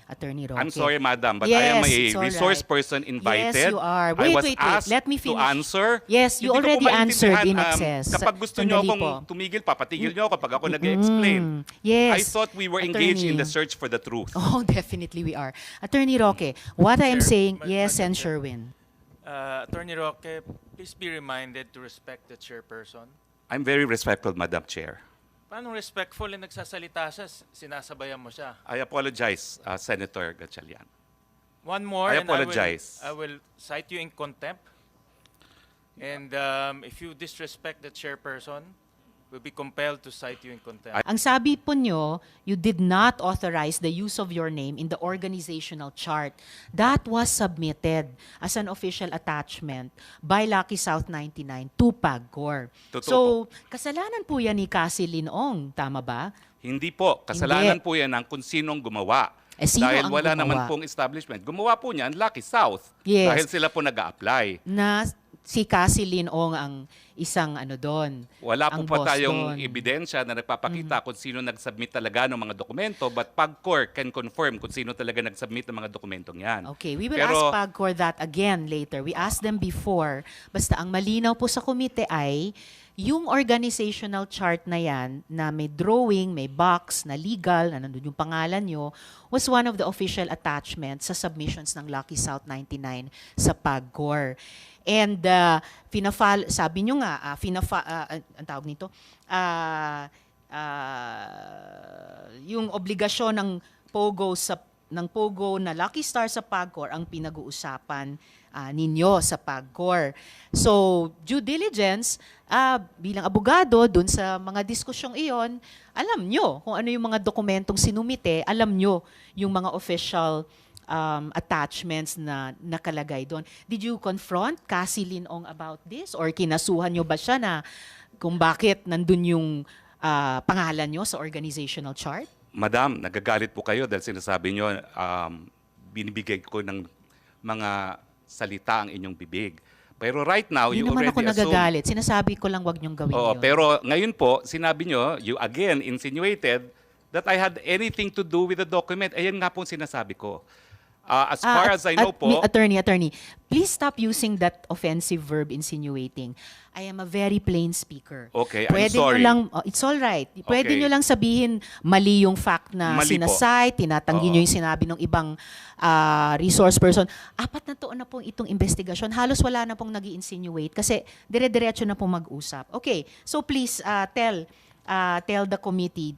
Attorney Roque. I'm sorry, madam, but I am Yes, a it's all resource right. person invited. Yes, you are. I was Wait. asked Let me to finish. answer. Yes, you Hindi ko po already answered in maintindihan, excess. Kapag gusto nyo Sandali akong po. tumigil, papatigil nyo ako kapag ako nag-explain. Yes. I thought we were engaged in the Attorney. search for the truth. Oh, definitely we are. Attorney Roque, what I am Chair, saying, Ma- yes, Madam and Chair. Sherwin. Attorney Roque, please be reminded to respect the chairperson. I'm very respectful, Madam Chair. Paano respectful na nagsasalita siya, sinasabayan mo siya? I apologize, Senator Gatchalian. One more, I and apologize. I will cite you in contempt. And if you disrespect the chairperson, we'll be compelled to cite you in contempt. Ang sabi po nyo, you did not authorize the use of your name in the organizational chart. That was submitted as an official attachment by Lucky South 99 to PAGCOR. Totoo So, kasalanan po yan ni Cassie Linong, tama ba? Hindi po. Kasalanan Hindi. po yan ng kung sinong gumawa. Eh, sino dahil ang wala gumawa? naman pong establishment. Gumawa po niyan Lucky South. Yes. Dahil sila po nag-a-apply. Na si Cassie Linong ang isang ano doon. Wala ang po pa boss tayong doon. ebidensya na nagpapakita kung sino nag-submit talaga ng mga dokumento, but PAGCOR can confirm kung sino talaga nag-submit ng mga dokumentong yan. Okay, we will Pero- ask PAGCOR that again later. We asked them before. Basta ang malinaw po sa komite ay yung organizational chart na yan na may drawing, may box, na legal, na nandun yung pangalan nyo, was one of the official attachments sa submissions ng Lucky South 99 sa PAGCOR. And sabi nyo nga, ang tawag nito, yung obligasyon ng Pogo na Lucky Star sa PAGCOR ang pinag-uusapan ninyo sa PAGCOR. So, due diligence, bilang abogado, dun sa mga diskusyong iyon, alam nyo kung ano yung mga dokumentong sinumite, alam nyo yung mga official attachments na nakalagay doon. Did you confront Cassie Linong about this? Or kinasuhan nyo ba siya na kung bakit nandun yung pangalan nyo sa organizational chart? Madam, nagagalit po kayo dahil sinasabi nyo, binibigay ko ng mga salita ang inyong bibig. Pero right now, Hindi you naman already ako assume... nagagalit. Sinasabi ko lang wag nyong gawin Oo, yun. pero ngayon po, sinabi nyo, you again insinuated that I had anything to do with the document. Ayan nga po ang sinasabi ko. As far as I know po... Attorney, please stop using that offensive verb insinuating. I am a very plain speaker. Okay, I'm Pwede sorry. Nyo lang, it's all right. Pwede Okay. nyo lang sabihin mali yung fact na Mali po. sinasite, tinatanggi Oo. nyo yung sinabi ng ibang resource person. 4 na taon na pong itong investigasyon. Halos wala na pong nag-i-insinuate kasi dire-diretso na pong mag-usap. Okay, so please tell the committee,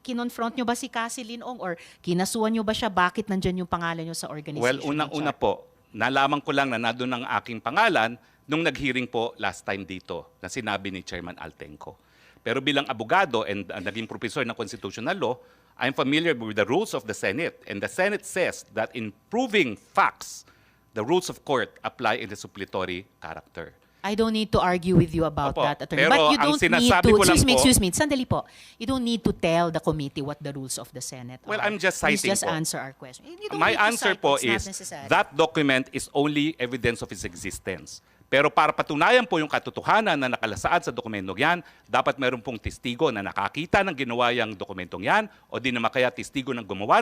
kinonfront nyo ba si Cassie Linong or kinasuhan nyo ba siya? Bakit nandyan yung pangalan nyo sa organization? Well, unang-una po, nalaman ko lang na nandun ang aking pangalan nung nag-hearing po last time dito na sinabi ni Chairman Altenco. Pero bilang abogado and naging professor ng constitutional law, I'm familiar with the rules of the Senate. And the Senate says that in proving facts, the rules of court apply in the suppletory character. I don't need to argue with you about Opo, that, attorney. pero But you ang don't need sinasabi to, ko lang po- excuse me, sandali po. You don't need to tell the committee what the rules of the Senate Well, are. I'm just Please citing just po. answer our question. You don't My need to answer cite, po it's not is necessary. that document is only evidence of its existence. Pero para patunayan po yung katotohanan na nakalasaad sa dokumentong yan, dapat meron pong testigo na nakakita ng ginawa yung dokumentong yan, o di naman kaya testigo ng gumawa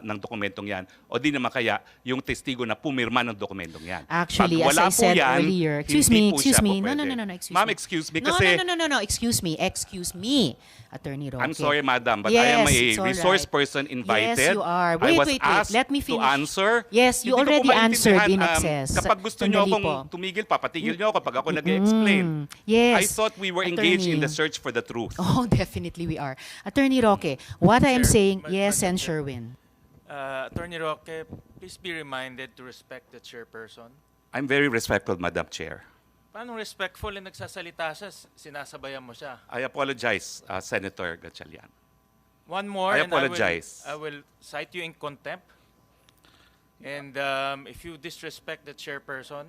ng dokumentong yan, o di naman kaya yung testigo na pumirma ng dokumentong yan. Actually, Pag as wala I po said yan, earlier, excuse hindi me, po excuse siya me. po No, pwede. excuse Ma'am, me. excuse me No, kasi... no, excuse me, Attorney Roque. I'm sorry, madam, but Yes, I am a it's all resource right. person invited. Yes, you are. I was Wait. asked Let me to finish. answer. Yes, you Hindi ko po already answered in maintindihan, excess. Kapag gusto nyo Sandali akong po. tumigil, papatigil nyo ako kapag ako nag-explain. Yes. I thought we were engaged in Attorney. the search for the truth. Oh, definitely we are. Attorney Roque, what I am Chair, saying, Ma- yes, Madam and Chair. Sherwin. Attorney Roque, please be reminded to respect the chairperson. I'm very respectful, Madam Chair. Paano respectful na nagsasalita siya, sinasabayan mo siya? I apologize, Senator Gatchalian. One more, I and apologize. I will cite you in contempt. And if you disrespect the chairperson,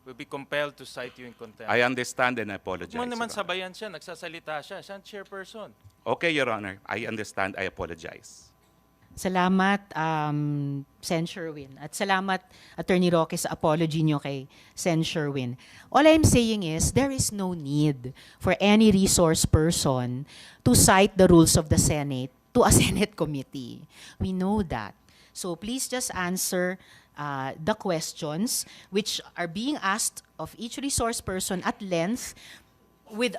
we'll be compelled to cite you in contempt. I understand and I apologize. Huwag mo naman Your Honor. sabayan siya, nagsasalita siya, siya ang chairperson. Okay, Your Honor. I understand. I apologize. Salamat, Sen Sherwin. At salamat, Attorney Roque, sa apology nyo kay Sen Sherwin. All I'm saying is, there is no need for any resource person to cite the rules of the Senate to a Senate committee. We know that. So please just answer the questions which are being asked of each resource person at length with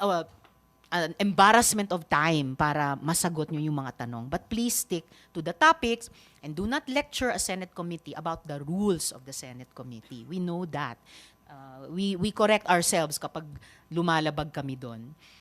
an embarrassment of time para masagot nyo yung mga tanong. But please stick to the topics and do not lecture a Senate committee about the rules of the Senate committee. We know that. We correct ourselves kapag lumalabag kami doon.